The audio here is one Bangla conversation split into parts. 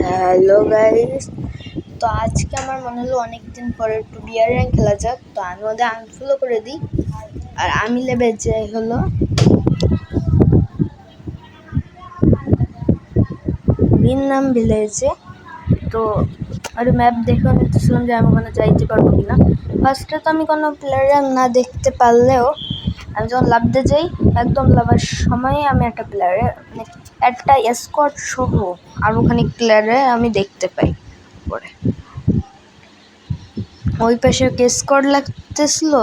হ্যালো গাইস, তো আজকে আমার মনে হলো অনেকদিন পরে একটু বিয়ার র্যাঙ্ক খেলা যাক। তো আমি ওদের আনফলো করে দিই আর আমি লেবে যাই হলো গ্রিন নাম ভিলেজে। তো আর ম্যাপ দেখে নিতেছিলাম যে আমি ওখানে যাইতে পারবো কিনা। ফার্স্টে তো আমি কোনো প্লেয়ার না দেখতে পারলেও আমি যখন লাভতে যাই, একদম লাভার সময় আমি একটা প্লেয়ারে মানে একটা স্কোয়াড সহ আর ওখানে প্লেয়ারে আমি দেখতে পাই। পরে ওই পাশে স্কোয়াড লাগতেছিল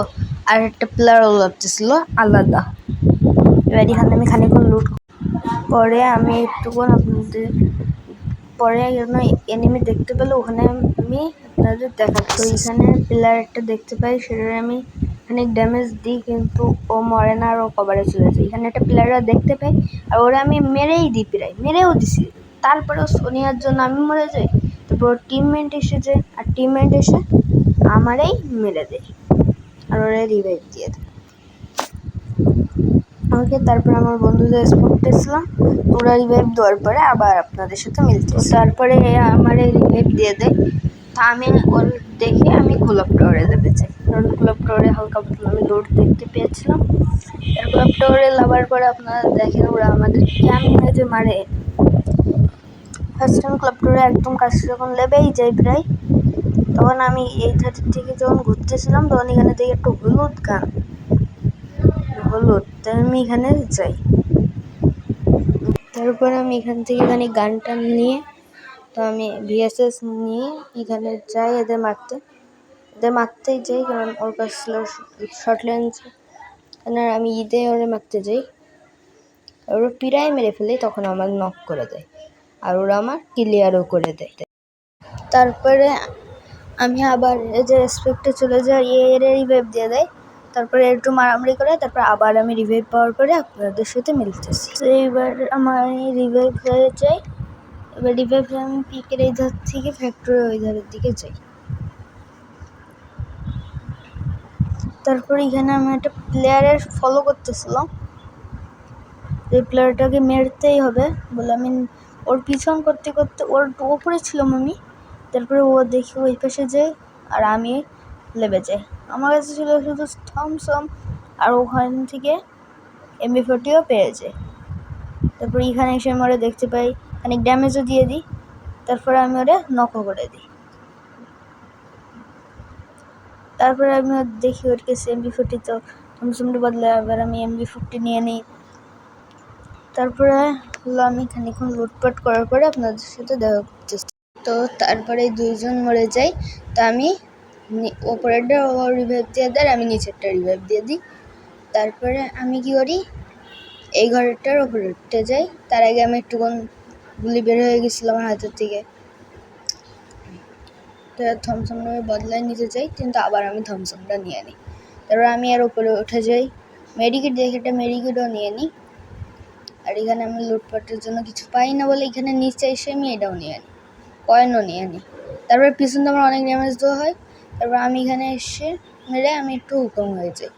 আর একটা প্লেয়ারও লাগতেছিল আলাদা। এবার এখানে আমি খানিকক্ষণ লুট পরে আমি একটুক্ষণ আপনাদের পরে এনিমি দেখতে পেলে ওখানে আমি আপনাদের দেখাচ্ছি। তো এখানে প্লেয়ার একটা দেখতে পাই, সেটা আমি অনেক ড্যামেজ দিই কিন্তু ও মরে না আর ও কভারে চলে যায়। এখানে একটা প্লেয়াররা দেখতে পাই আর ওরা আমি মেরেই দিই, প্রায় মেরেও দিছি। তারপরেও সোনিয়ার জন্য আমি মরে যাই। তারপর টিমমেট এসে যায় আর টিমমেট এসে আমারই মেরে দেয় আর ওরা রিভাইভ দিয়ে দেয় আমাকে। তারপর আমার বন্ধুদের স্পটে ছিলাম, ওরা রিভাইভ দেওয়ার পরে আবার আপনাদের সাথে মিলতে তারপরে আমার রিভাইভ দিয়ে দেয়। তা আমি ওর দেখে আমি গোলাপ টাওয়ারে লেবে যাই, কারণ গোলাপ টাওয়ারে হালকা পাতলা আমি দৌড় দেখতে পেয়েছিলাম। আর গোলাপ টাওয়ারে লাভার পরে আপনারা দেখেন ওরা আমাদের কেমন যে মারে। ফার্স্ট টাইম ক্লাব টাওয়ারে একদম কাছে যখন লেবেই যাই প্রায়, তখন আমি এই ধারের থেকে যখন ঘুরতেছিলাম তখন এখানে থেকে একটু হলুদ গান হলুদ, তাই আমি এখানে যাই। তারপরে আমি এখান থেকে এখানে গানটা নিয়ে তো আমি ভিএসএস নিয়ে এখানে যাই এদের মারতেই যাই, কারণ ওর কাছে ছিল শর্ট লেন্স। আমি ওরে মারতে যাই, ওরা পিড়াই মেরে ফেলে, তখন আমার নক করে দেয় আর ওরা আমার ক্লিয়ারও করে দেয়। তারপরে আমি আবার এই যে রেসপেক্টে চলে যাই, এর রিভাইভ দিয়ে দেয়। তারপরে একটু মারামারি করে তারপর আবার আমি রিভাইভ পাওয়ার পরে আপনাদের সাথে মিলতেছি। তো এইবার আমার রিভাইভ হয়ে যায়। এবার রিভাইভ আমি পিকের এই ধার থেকে ফ্যাক্টরি ওই ধারের দিকে যাই। তারপরে এখানে আমি একটা প্লেয়ারের ফলো করতেছিলাম, যে প্লেয়ারটাকে মেরতেই হবে বলে আমি ওর পিছন করতে করতে ওর ওপরে ছিলাম আমি। তারপরে ও দেখি ওই পাশে যাই আর আমি লেবে যাই। আমার কাছে ছিল শুধু থমসম আর ওখান থেকে MP40ও পেয়ে যায়। তারপর এখানে এসে আমি ওরা দেখতে পাই, অনেক ড্যামেজও দিয়ে দিই। তারপরে আমি ওরা নকও করে দিই। তারপরে আমি দেখি ওর কাছে MP40, তো থমসমটা বদলে আবার আমি MP40 নিয়ে নিই। তারপরে আমি খানিকক্ষণ লুটপাট করার পরে আপনাদের সাথে দেখা করতেছি। তো তারপরে দুইজন মরে যায়, তো আমি ওপরেরটা রিভাইভ দিয়ে দেয়, আমি নিচেরটা রিভাইভ দিয়ে দিই। তারপরে আমি কি করি, এই ঘরটার ওপরে উঠতে যাই। তার আগে আমি একটুক্ষণ গুলি বের হয়ে গেছিলো আমার হাতের থেকে, তো থমসম বদলায় নিতে যাই, কিন্তু আবার আমি থমসমটা নিয়ে নিই। তারপর আমি আর ওপরে উঠে যাই, মেডিকেট দেখে একটা মেডিকেটও নিয়ে নিই। আর এখানে আমি লুটপাটের জন্য কিছু পাই না বলে এখানে নিচে এসে আমি এটাও নিয়ে নিই, কয়েনও নিয়ে নিই। তারপরে পিছন আমার অনেক ড্যামেজ দেওয়া হয়। তারপর আমি এখানে এসে মেরে আমি একটু হুকম হয়ে যাই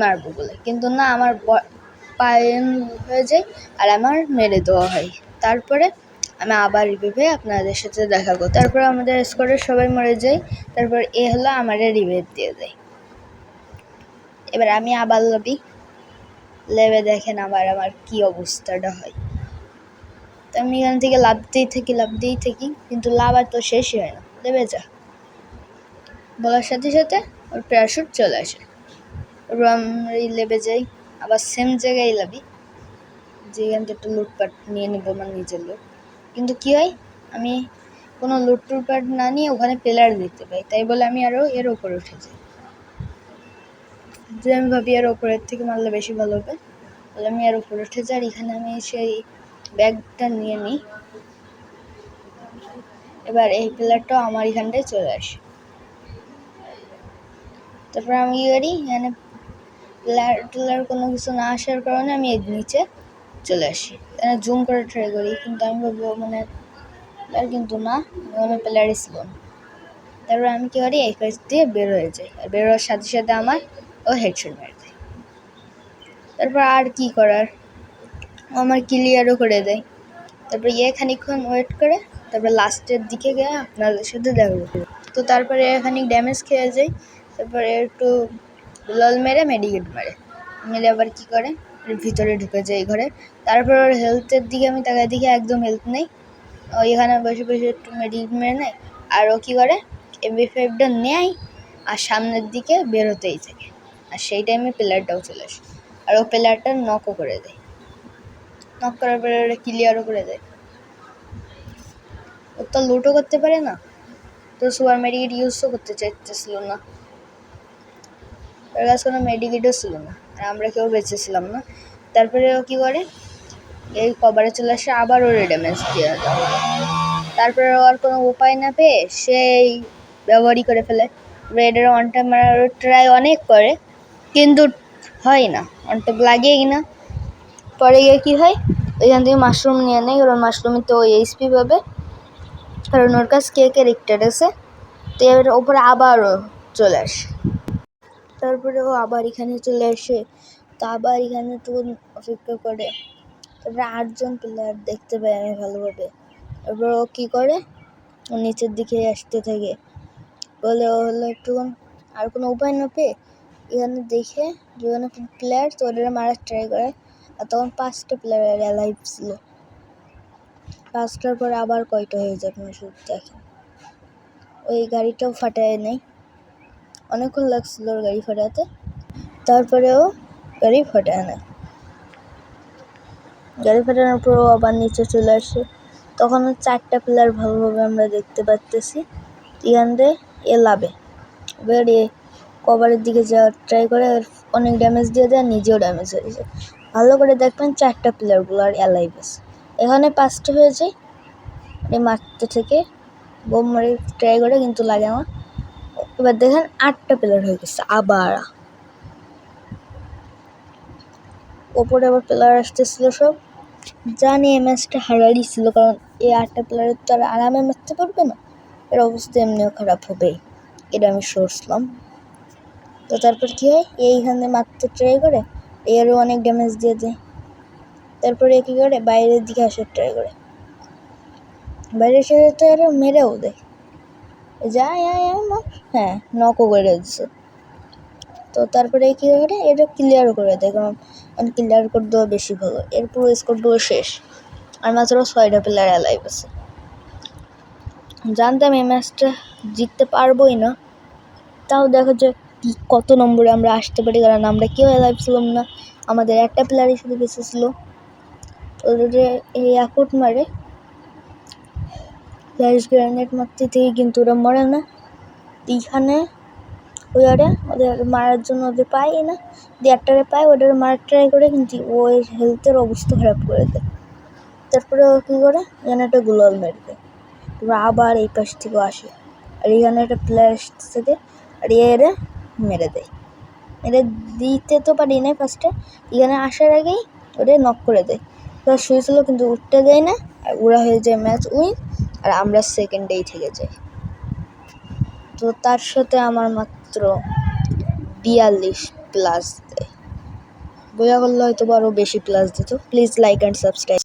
মারবো বলে, কিন্তু না, আমার পায়ে হয়ে যায় আর আমার মেরে দেওয়া হয়। তারপরে আমি আবার রিভাইভে আপনাদের সাথে দেখা করতে, তারপরে আমাদের স্কোয়াডের সবাই মরে যায়। তারপর এ হলো আমারে রিভাইভ দিয়ে দেয়। এবার আমি আবার লেবে দেখেন আবার আমার কি অবস্থাটা হয়। তো আমি এখান থেকে লাভতেই থাকি, কিন্তু লাভ আর তো শেষই হয় না। লেবে যা বলার সাথে সাথে ওর প্যারাশুট চলে আসে। এবার আমরা লেবে যাই, আবার সেম জায়গায় লাভি, যেখান থেকে একটু লুটপাট নিয়ে নেবো আমার নিজের লোক। কিন্তু কী হয়, আমি কোনো লুটপাট না নিয়ে ওখানে প্লেয়ার দেখতে পাই, তাই বলে আমি আরও এর ওপরে উঠে যাই। যে আমি ভাবি এর ওপরের থেকে মারলে বেশি ভালো হবে বলে আমি এর ওপরে উঠে যাই। আর এখানে আমি সেই ব্যাগটা নিয়ে নিই। এবার এই প্লেয়ারটাও আমার এখানটায় চলে আসে। তারপর আমি কী করি, এখানে প্লেয়ার কোনো কিছু না আসার কারণে আমি এর নিচে চলে আসি, এখানে জুম করে ট্রাই করি, কিন্তু আমি ভাববো মানে প্লেয়ার, কিন্তু না, ওখানে প্লেয়ারই ছিল না। তারপর আমি কী করি, এই কাজ দিয়ে বের হয়ে যাই, আর বের হওয়ার সাথে সাথে আমার ও হেডশট মেরে দেয়। তারপর আর কি করার, আমার ক্লিয়ারও করে দেয়। তারপর খানিকক্ষণ ওয়েট করে তারপরে লাস্টের দিকে গিয়ে আপনাদের সাথে দেখা করবো। তো তারপরে এখানে ড্যামেজ খেয়ে যাই, তারপরে একটু লল মেরে মেডিকেট মেরে আবার কী করে ভিতরে ঢুকে যায় ঘরে। তারপর ওর হেলথের দিকে আমি তাকায় দেখি একদম হেলথ নেই। ও এখানে বসে বসে একটু মেডিকেট মেরে নেয়, আর ও কী করে MP5টা নেয় আর সামনের দিকে বেরোতেই থাকে। আর সেই টাইমে প্লেয়ারটাও চলে আসে, আর ও প্লেয়ারটা নকও করে দেয়। নক করার পরে ওরা ক্লিয়ারও করে দেয়। ও তো লুটও করতে পারে না, তো সুপার মেডিকেট ইউজও করতে চাইতেছিল না, ওর কাছে কোনো মেডিকেটও ছিল না, আর আমরা কেউ বেঁচেছিলাম না। তারপরে ও কী করে এই কভারে চলে আসে, আবার ওর ড্যামেজ দিয়ে দেওয়া। তারপরে আর কোনো উপায় না পেয়ে সেই ব্যবহারই করে ফেলে। রেডের ওয়ান টাইম মারার ট্রাই অনেক করে, কিন্তু হয় না, ওয়ান টাইম লাগেই না। পরে গিয়ে কী হয়, ওইখান থেকে মাশরুম নিয়ে নেয়, কারণ মাশরুমে তো ওই এইচপি পাবে, কারণ ওর কাছে কে ক্যারেক্টার আছে। তো এর ওপরে আবারও চলে আসে, তারপরে ও আবার এখানে চলে আসে। তো আবার এখানে তো অপেক্ষা করে, তারপরে 8জন প্লেয়ার দেখতে পাই আমি ভালোভাবে। তারপর ও কী করে, ও নিচের দিকে আসতে থাকে, বলে ও হলো একটু আর কোনো উপায় না পেয়ে এখানে দেখে যেখানে প্লেয়ার, তো ওদের মারার ট্রাই করে। আর তখন 5টা প্লেয়ার অ্যালাইভ ছিল। 5টার পরে আবার কয়টা হয়ে যায় আপনি শুধু দেখেন। ওই গাড়িটাও ফাটায় নেই, অনেকক্ষণ লাগছিল ওর গাড়ি ফাটাতে, তারপরেও গাড়ি ফাটায় না। গাড়ি ফাটানোর পর ও আবার নিচে চলে আসে। তখন 4টা প্লেয়ার ভালোভাবে আমরা দেখতে পাচ্তেছি। এখান দিয়ে এ লাভে এবার এ কভারের দিকে যাওয়ার ট্রাই করে, অনেক ড্যামেজ দিয়ে দেয়, নিজেও ড্যামেজ হয়ে যায়। ভালো করে দেখবেন 4টা প্লেয়ারগুলো আর অ্যালাইভ আছে। এখানে 5টা হয়ে যায়, মারতে থেকে বোম মারে ট্রাই করে, কিন্তু লাগে আমার। এবার দেখেন 8টা প্লেয়ার হয়ে গেছে আবার। ওপরে আবার প্লেয়ার আসতেছিল সব, জানি এই ম্যাচটা হারারই ছিল, কারণ এই 8টা প্লেয়ারের তো আর আরামে মারতে পারবে না, এর অবস্থা এমনিও খারাপ হবে, এটা আমি সরছিলাম। তো তারপর কী হয়, এইখানে মারতে ট্রাই করে, এরও অনেক ড্যামেজ দিয়ে দেয়। তারপরে কী করে বাইরের দিকে আসার ট্রাই করে, বাইরের সাথে তো আরও মেরেও দেয়, যায় হ্যাঁ নকও করে দিচ্ছে। তো তারপরে কী করে এটা ক্লিয়ারও করে দেয়, কারণ ক্লিয়ার করে দেওয়া বেশি ভালো। এর পুরো স্কোরগুলো শেষ, আর মাত্র 6টা প্লেয়ার অ্যালাইভ আছে। জানতাম এই ম্যাচটা জিততে পারবোই না, তাও দেখো যে কত নম্বরে আমরা আসতে পারি, কারণ আমরা কেউ অ্যালাইভ ছিলাম না, আমাদের একটা প্লেয়ারই শুধু বেঁচে ছিল। ওদের এই অ্যাকুট মারে ফ্ল্যাশ গ্রেনেড মারতে থেকে, কিন্তু ওরা মরে না। এইখানে ওদের মারার জন্য ওদের পায় না, দিয়ে একটারে পায়, ওদের মারার ট্রাই করে, কিন্তু ওর হেলথের অবস্থা খারাপ করে দেয়। তারপরে ও কী করে এখানে একটা গুলাল মেরে দেয়, তারপর আবার এই পাশ থেকেও আসে, আর এখানে একটা প্লেয়ার থেকে আর এর মেরে দেয়। মেরে দিতে তো পারি না ফার্স্টে, এখানে আসার আগেই ওদের নক করে দেয়। তো শুয়েছিল, কিন্তু উঠতে দেয় না, আর ওরা হয়ে যায় ম্যাচ উইন, আর আমরা সেকেন্ডেই থেকে যাই। তো তার সাথে আমার মাত্র 42+ দেয়, বোঝা করলে হয়তো আরও বেশি প্লাস দিত। Please like and subscribe.